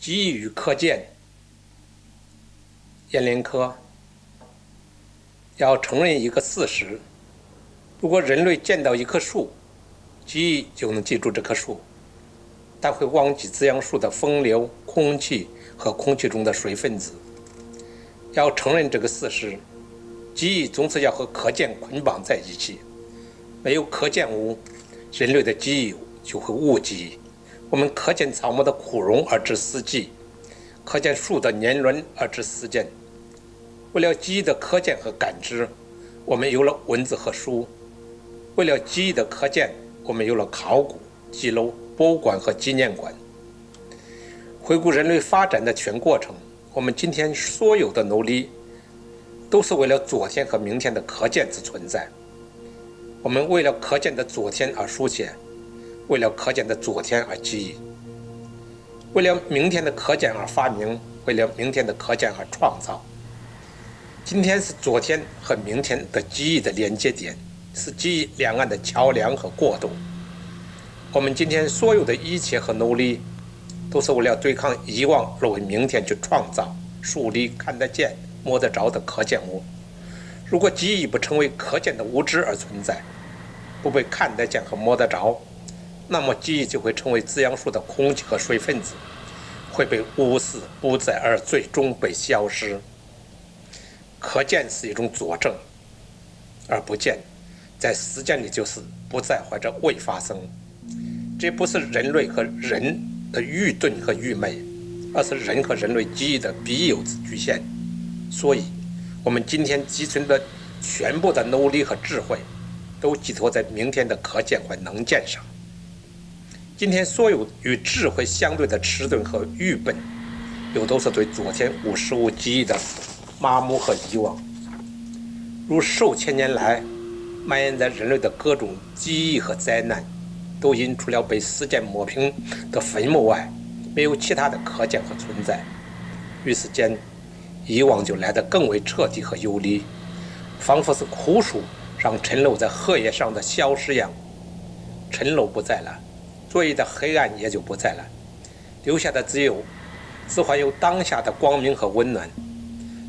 基于可见，阎连科要承认一个事实：如果人类见到一棵树，记忆就能记住这棵树，但会忘记滋养树的风流、空气和空气中的水分子。要承认这个事实，记忆总是要和可见捆绑在一起。没有可见物，人类的记忆就会误记。我们可见草木的枯荣而知死记，可见树的年轮而知时间。为了记忆的可见和感知，我们有了文字和书；为了记忆的可见，我们有了考古、记录、博物馆和纪念馆。回顾人类发展的全过程，我们今天所有的努力，都是为了昨天和明天的可见之存在。我们为了可见的昨天而书写，为了可见的昨天而记忆，为了明天的可见而发明，为了明天的可见而创造。今天是昨天和明天的记忆的连接点，是记忆两岸的桥梁和过渡。我们今天所有的一切和努力，都是为了对抗遗忘，而为明天去创造、树立看得见、摸得着的可见物。如果记忆不成为可见的物质而存在，不被看得见和摸得着，那么记忆就会成为滋养树的空气和水分子，会被无视不在，而最终被消失。可见是一种佐证，而不见在实践里就是不在或者未发生。这不是人类和人的愚钝和愚昧，而是人和人类记忆的必有之局限。所以我们今天积存的全部的努力和智慧，都寄托在明天的可见和能见上。今天所有与智慧相对的迟钝和愚笨，又都是对昨天无实物记忆的麻木和遗忘。如数千年来蔓延在人类的各种记忆和灾难，都因除了被时间抹平的坟墓外，没有其他的可见和存在。于是间，遗忘就来得更为彻底和有力，仿佛是枯树让沉漏在荷叶上的消失样。沉漏不在了，昨夜的黑暗也就不在了，留下的只还有当下的光明和温暖。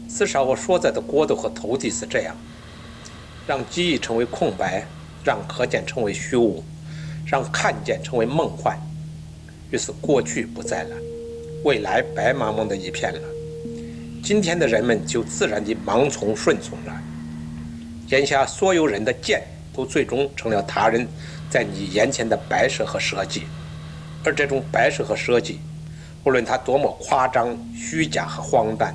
至少我所在的国度和土地是这样，让记忆成为空白，让可见成为虚无，让看见成为梦幻。于是过去不在了，未来白茫茫的一片了。今天的人们就自然地盲从顺从了。眼下所有人的见都最终成了他人在你眼前的摆设和设计，而这种摆设和设计，无论它多么夸张、虚假和荒诞，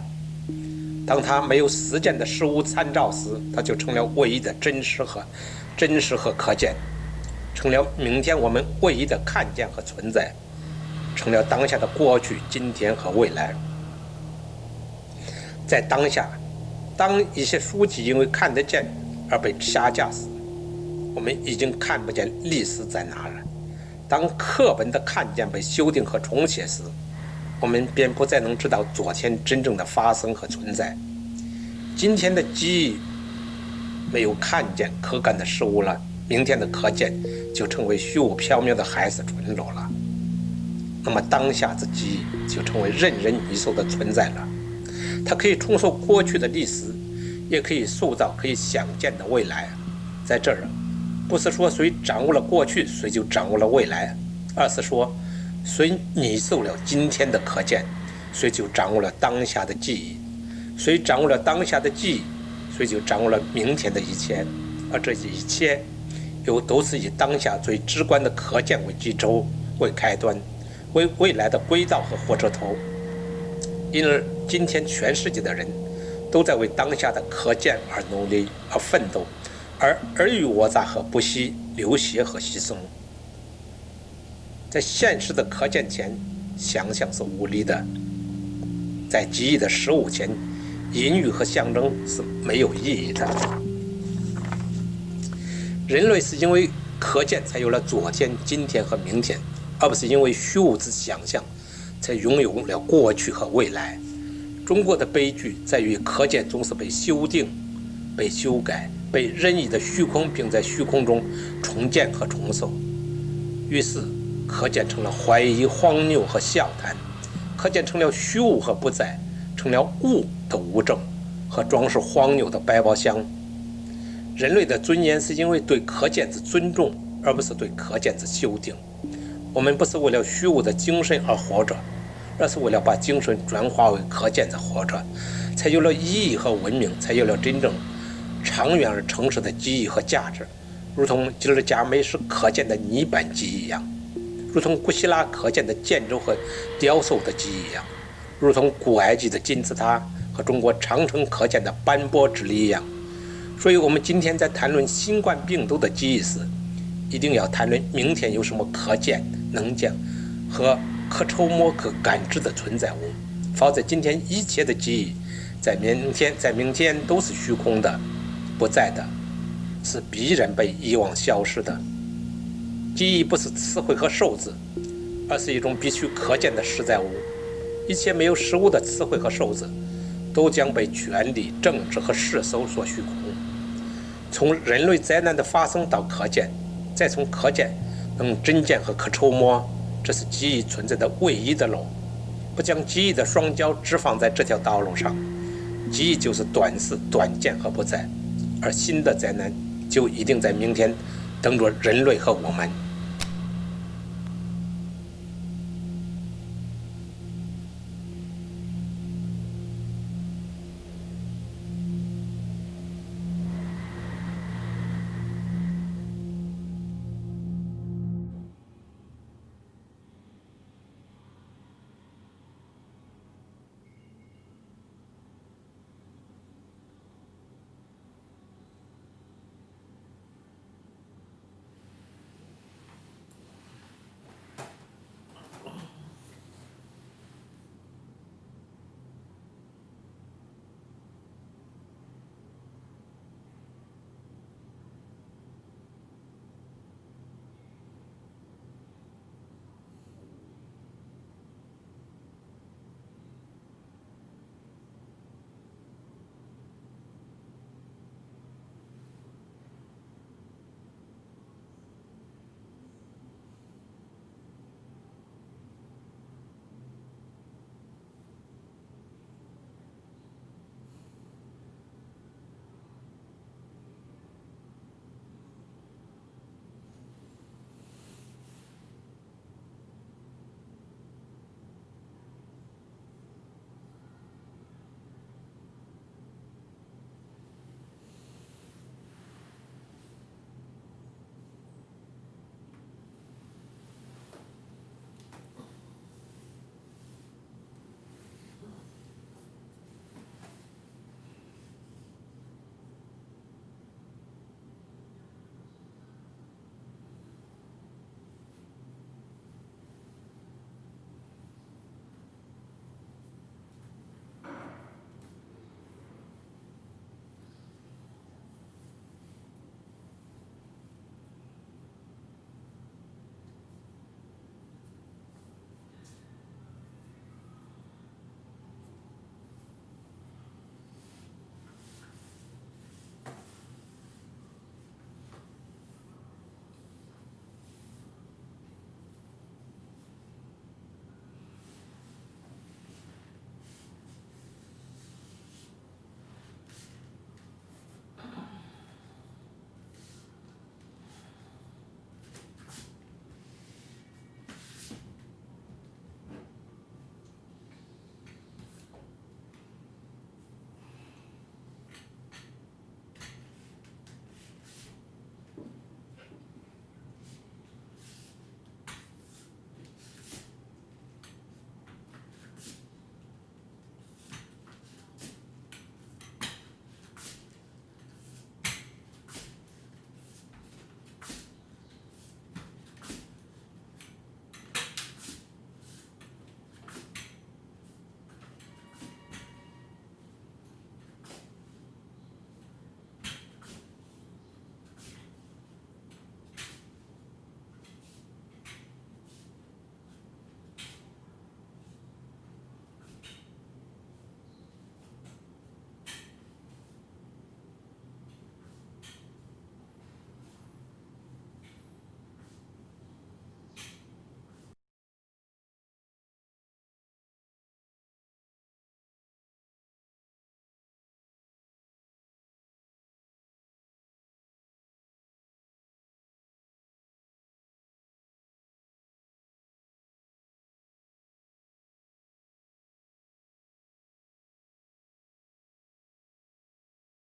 当它没有实践的实物参照时，它就成了唯一的真实和可见，成了明天我们唯一的看见和存在，成了当下的过去、今天和未来。在当下，当一些书籍因为看得见而被下架时，我们已经看不见历史在哪了。当课本的看见被修订和重写时，我们便不再能知道昨天真正的发生和存在。今天的记忆没有看见可感的事物了，明天的可见就成为虚无缥缈的海市蜃楼了。那么当下之记忆就成为任人一手的存在了。它可以重塑过去的历史，也可以塑造可以想见的未来。在这儿，不是说谁掌握了过去，谁就掌握了未来，而是说谁拟受了今天的可见，谁就掌握了当下的记忆；谁掌握了当下的记忆，谁就掌握了明天的一切。而这一切又都是以当下最直观的可见为基础、为开端、为未来的轨道和火车头。因而今天全世界的人都在为当下的可见而努力、而奋斗，而尔虞我诈和不惜流血和牺牲。在现实的可见前，想象是无力的；在记忆的实物前，隐喻和象征是没有意义的。人类是因为可见才有了昨天、今天和明天，而不是因为虚无之想象才拥有了过去和未来。中国的悲剧在于可见总是被修订、被修改、被任意的虚空，并在虚空中重建和重塑。于是可见成了怀疑、荒谬和笑谈，可见成了虚无和不在，成了物的无证和装饰荒谬的百宝箱。人类的尊严是因为对可见之尊重，而不是对可见之修订。我们不是为了虚无的精神而活着，而是为了把精神转化为可见的活着，才有了意义和文明，才有了真正长远而诚实的记忆和价值。如同吉尔伽美什可见的泥板记忆一样，如同古希腊可见的建筑和雕塑的记忆一样，如同古埃及的金字塔和中国长城可见的斑驳之力一样。所以我们今天在谈论新冠病毒的记忆时，一定要谈论明天有什么可见、能见和可触摸、可感知的存在物，否则今天一切的记忆在明天都是虚空的、不在的，是必然被遗忘消失的。记忆不是词汇和数字，而是一种必须可见的实在物。一切没有实物的词汇和数字都将被权力、政治和世俗所虚空。从人类灾难的发生到可见，再从可见能真见和可触摸，这是记忆存在的唯一的路。不将记忆的双脚置放在这条道路上，记忆就是短视、短见和不在，而新的灾难就一定在明天等着人类和我们。